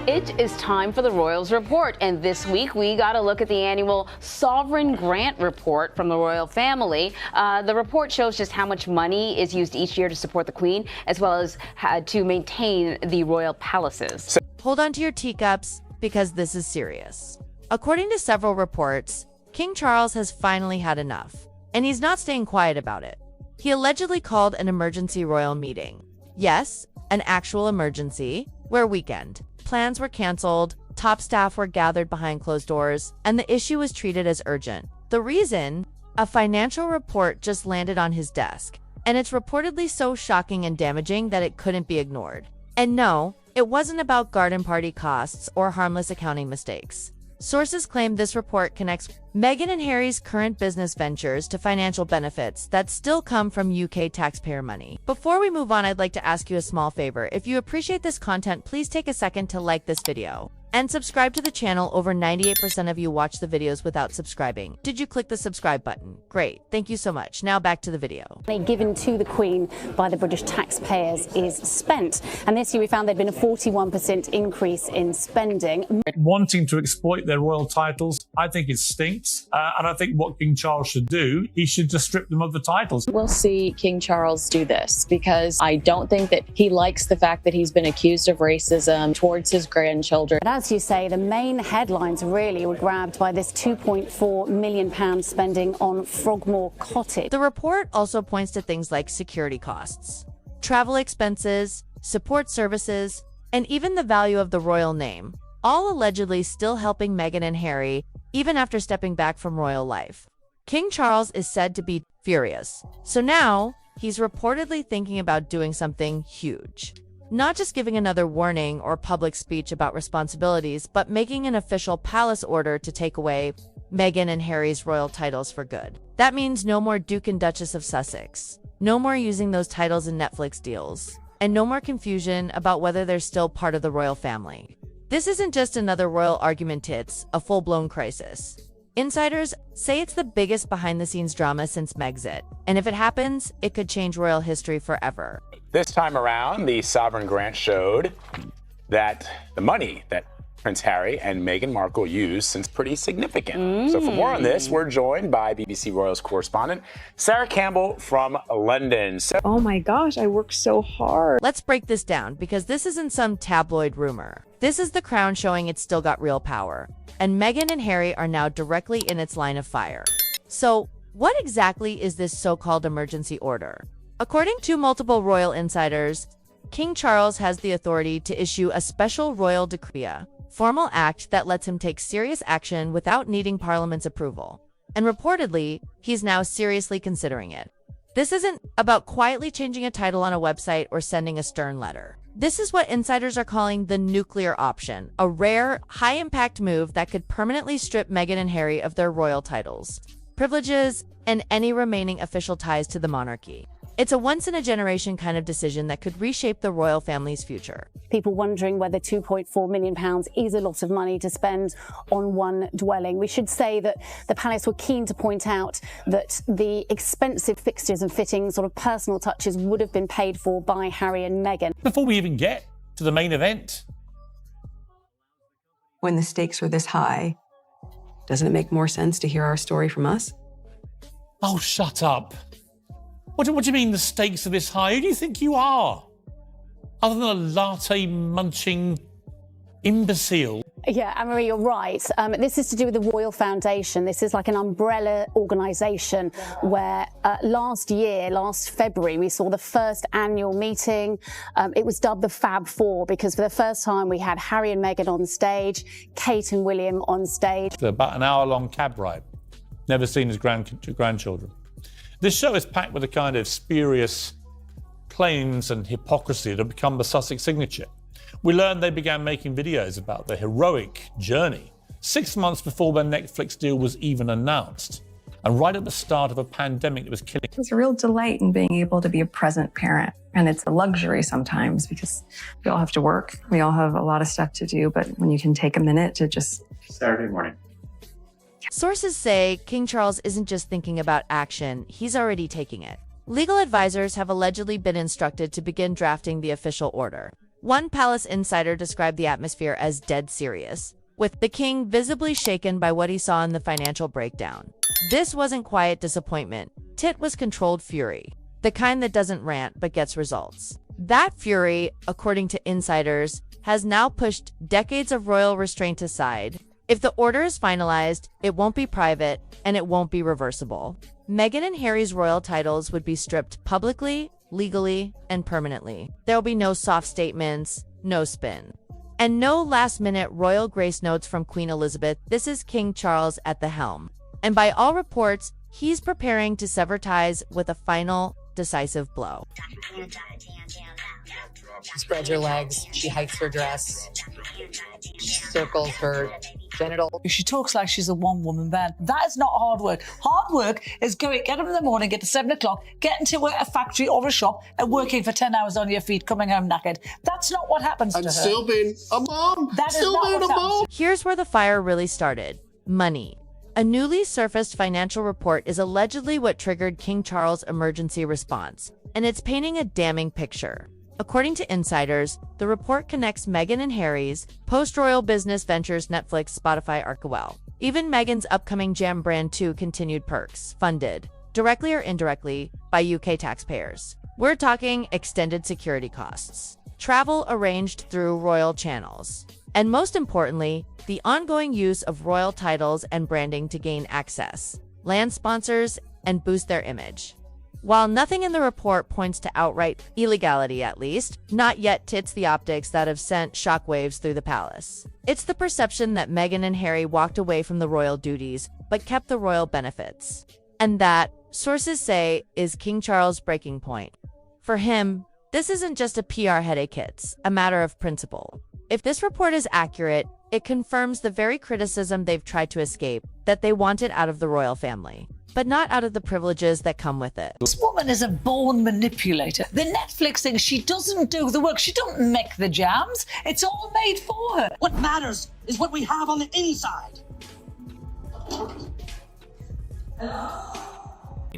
It is time for the Royals Report, and this week we got a look at the annual Sovereign Grant Report from the royal family. The report shows just how much money is used each year to support the Queen, as well as to maintain the royal palaces. Hold on to your teacups, because this is serious. According to several reports, King Charles has finally had enough, and he's not staying quiet about it. He allegedly called an emergency royal meeting. Yes, an actual emergency, where weekend. Plans were canceled, top staff were gathered behind closed doors, and the issue was treated as urgent. The reason? A financial report just landed on his desk, and it's reportedly so shocking and damaging that it couldn't be ignored. And no, it wasn't about garden party costs or harmless accounting mistakes. Sources claim this report connects Meghan and Harry's current business ventures to financial benefits that still come from UK taxpayer money. Before we move on, I'd like to ask you a small favor. If you appreciate this content, please take a second to like this video and subscribe to the channel. Over 98% of you watch the videos without subscribing. Did you click the subscribe button? Great, thank you so much. Now back to the video. Given to the Queen by the British taxpayers is spent, and this year we found there'd been a 41% increase in spending. Wanting to exploit their royal titles, I think it stinks, and I think what King Charles should do, he should just strip them of the titles. We'll see King Charles do this, because I don't think that he likes the fact that he's been accused of racism towards his grandchildren. As you say, the main headlines really were grabbed by this £2.4 million spending on Frogmore Cottage. The report also points to things like security costs, travel expenses, support services, and even the value of the royal name, all allegedly still helping Meghan and Harry even after stepping back from royal life. King Charles is said to be furious, so now he's reportedly thinking about doing something huge. Not just giving another warning or public speech about responsibilities, but making an official palace order to take away Meghan and Harry's royal titles for good. That means no more Duke and Duchess of Sussex, no more using those titles in Netflix deals, and no more confusion about whether they're still part of the royal family. This isn't just another royal argument, it's a full-blown crisis. Insiders say it's the biggest behind-the-scenes drama since Megxit, and if it happens, it could change royal history forever. This time around, the sovereign grant showed that the money that Prince Harry and Meghan Markle used seems pretty significant. So for more on this, we're joined by BBC Royals correspondent Sarah Campbell from London. Oh my gosh, I worked so hard. Let's break this down, because this isn't some tabloid rumor. This is the Crown showing it's still got real power, and Meghan and Harry are now directly in its line of fire. So what exactly is this so-called emergency order? According to multiple royal insiders, King Charles has the authority to issue a special royal decree, a formal act that lets him take serious action without needing Parliament's approval. And reportedly, he's now seriously considering it. This isn't about quietly changing a title on a website or sending a stern letter. This is what insiders are calling the nuclear option, a rare, high-impact move that could permanently strip Meghan and Harry of their royal titles, privileges, and any remaining official ties to the monarchy. It's a once-in-a-generation kind of decision that could reshape the royal family's future. People wondering whether £2.4 million is a lot of money to spend on one dwelling. We should say that the palace were keen to point out that the expensive fixtures and fittings, sort of personal touches, would have been paid for by Harry and Meghan. Before we even get to the main event, when the stakes are this high, doesn't it make more sense to hear our story from us? oh, shut up. What do you mean the stakes are this high? Who do you think you are? Other than a latte-munching imbecile. Yeah, Anne-Marie, you're right. This is to do with the Royal Foundation. This is like an umbrella organisation where last February, we saw the first annual meeting. It was dubbed the Fab Four because for the first time we had Harry and Meghan on stage, Kate and William on stage. About an hour-long cab ride. Never seen his grandchildren. This show is packed with the kind of spurious claims and hypocrisy that have become the Sussex signature. We learned they began making videos about their heroic journey 6 months before their Netflix deal was even announced, and right at the start of a pandemic that was killing. There's a real delight in being able to be a present parent, and it's a luxury sometimes because we all have to work. We all have a lot of stuff to do, but when you can take a minute to just... Saturday morning. Sources say King Charles isn't just thinking about action, he's already taking it. Legal advisors have allegedly been instructed to begin drafting the official order. One palace insider described the atmosphere as dead serious, with the king visibly shaken by what he saw in the financial breakdown. This wasn't quiet disappointment. It was controlled fury, the kind that doesn't rant but gets results. That fury, according to insiders, has now pushed decades of royal restraint aside. If the order is finalized, it won't be private and it won't be reversible. Meghan and Harry's royal titles would be stripped publicly, legally, and permanently. There will be no soft statements, no spin, and no last-minute royal grace notes from Queen Elizabeth. This is King Charles at the helm, and by all reports, he's preparing to sever ties with a final, decisive blow. She spreads her legs, she hikes her dress, she circles her genital. She talks like she's a one-woman band. That is not hard work. Hard work is get up in the morning, get to 7 o'clock, get into a factory or a shop and working for 10 hours on your feet, coming home knackered. That's not what happens to her. And still being a mom. That is still not being what a mom. Here's where the fire really started. Money. A newly surfaced financial report is allegedly what triggered King Charles' emergency response, and it's painting a damning picture. According to insiders, the report connects Meghan and Harry's post-royal business ventures Netflix, Spotify, Arcawell. Even Meghan's upcoming Jam Brand 2 continued perks, funded, directly or indirectly, by UK taxpayers. We're talking extended security costs, travel arranged through royal channels, and most importantly, the ongoing use of royal titles and branding to gain access, land sponsors, and boost their image. While nothing in the report points to outright illegality, at least, not yet tits the optics that have sent shockwaves through the palace. It's the perception that Meghan and Harry walked away from the royal duties, but kept the royal benefits. And that, sources say, is King Charles' breaking point. For him, this isn't just a PR headache, it's a matter of principle. If this report is accurate, it confirms the very criticism they've tried to escape, that they wanted out of the royal family, but not out of the privileges that come with it. This woman is a born manipulator. The Netflix thing, she doesn't do the work. She don't make the jams. It's all made for her. What matters is what we have on the inside.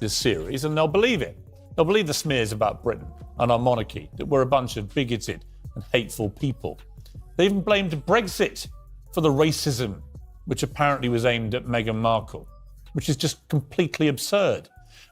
This series, and they'll believe it. They'll believe the smears about Britain and our monarchy, that we're a bunch of bigoted and hateful people. They even blamed Brexit for the racism, which apparently was aimed at Meghan Markle, which is just completely absurd.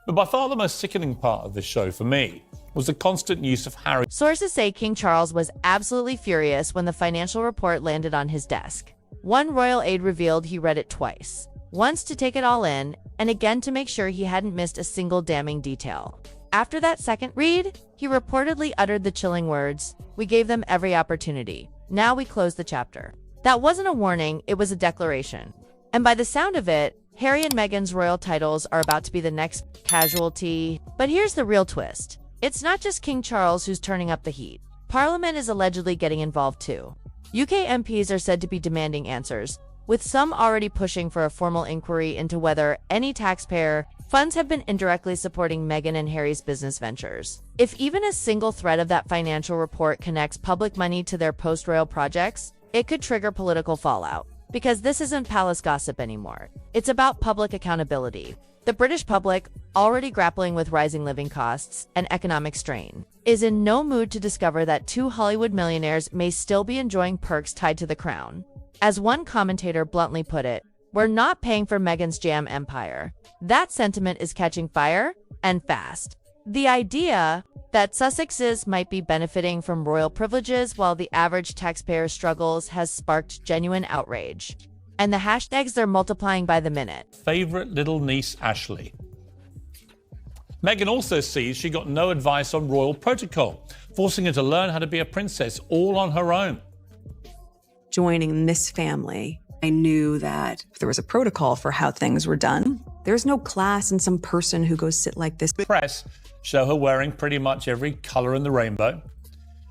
But by far the most sickening part of this show for me was the constant use of Harry. Sources say King Charles was absolutely furious when the financial report landed on his desk. One royal aide revealed he read it twice, once to take it all in, and again to make sure he hadn't missed a single damning detail. After that second read, he reportedly uttered the chilling words, "We gave them every opportunity. Now we close the chapter." That wasn't a warning, it was a declaration. And by the sound of it, Harry and Meghan's royal titles are about to be the next casualty. But here's the real twist. It's not just King Charles who's turning up the heat. Parliament is allegedly getting involved too. UK MPs are said to be demanding answers, with some already pushing for a formal inquiry into whether any taxpayer funds have been indirectly supporting Meghan and Harry's business ventures. If even a single thread of that financial report connects public money to their post-royal projects, it could trigger political fallout. Because this isn't palace gossip anymore. It's about public accountability. The British public, already grappling with rising living costs and economic strain, is in no mood to discover that 2 Hollywood millionaires may still be enjoying perks tied to the crown. As one commentator bluntly put it, "We're not paying for Meghan's jam empire." That sentiment is catching fire, and fast. The idea that Sussexes might be benefiting from royal privileges while the average taxpayer struggles has sparked genuine outrage. And the hashtags they're multiplying by the minute. Favourite little niece Ashley. Meghan also sees she got no advice on royal protocol, forcing her to learn how to be a princess all on her own. Joining this family, I knew that there was a protocol for how things were done. There's no class in some person who goes sit like this. Press show her wearing pretty much every colour in the rainbow.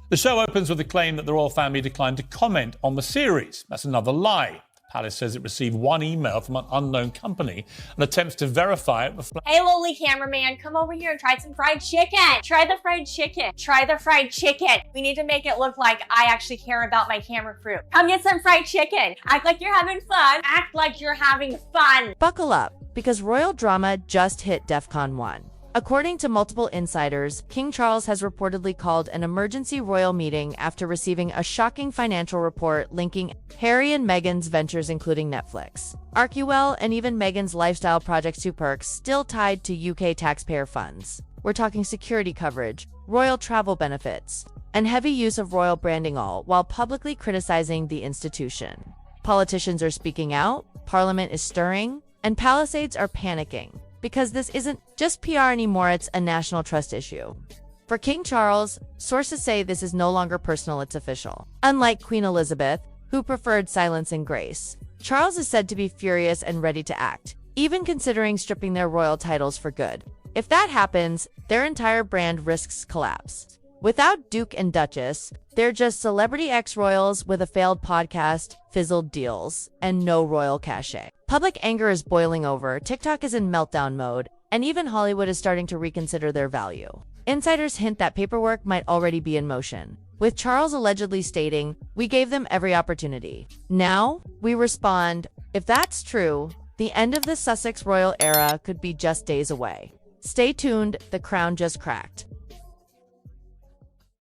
The show opens with the claim that the royal family declined to comment on the series. That's another lie. The palace says it received one email from an unknown company and attempts to verify it. Hey, lowly cameraman, come over here and try some fried chicken. Try the fried chicken. Try the fried chicken. We need to make it look like I actually care about my camera crew. Come get some fried chicken. Act like you're having fun. Act like you're having fun. Buckle up, because royal drama just hit DEFCON 1. According to multiple insiders, King Charles has reportedly called an emergency royal meeting after receiving a shocking financial report linking Harry and Meghan's ventures, including Netflix, Archewell, and even Meghan's lifestyle project to perks still tied to UK taxpayer funds. We're talking security coverage, royal travel benefits, and heavy use of royal branding, all while publicly criticizing the institution. Politicians are speaking out, Parliament is stirring, and Palisades are panicking. Because this isn't just PR anymore, it's a national trust issue. For King Charles, sources say this is no longer personal, it's official. Unlike Queen Elizabeth, who preferred silence and grace, Charles is said to be furious and ready to act, even considering stripping their royal titles for good. If that happens, their entire brand risks collapse. Without Duke and Duchess, they're just celebrity ex-royals with a failed podcast, fizzled deals, and no royal cachet. Public anger is boiling over, TikTok is in meltdown mode, and even Hollywood is starting to reconsider their value. Insiders hint that paperwork might already be in motion, with Charles allegedly stating, "We gave them every opportunity." Now, we respond, if that's true, the end of the Sussex royal era could be just days away. Stay tuned, the crown just cracked.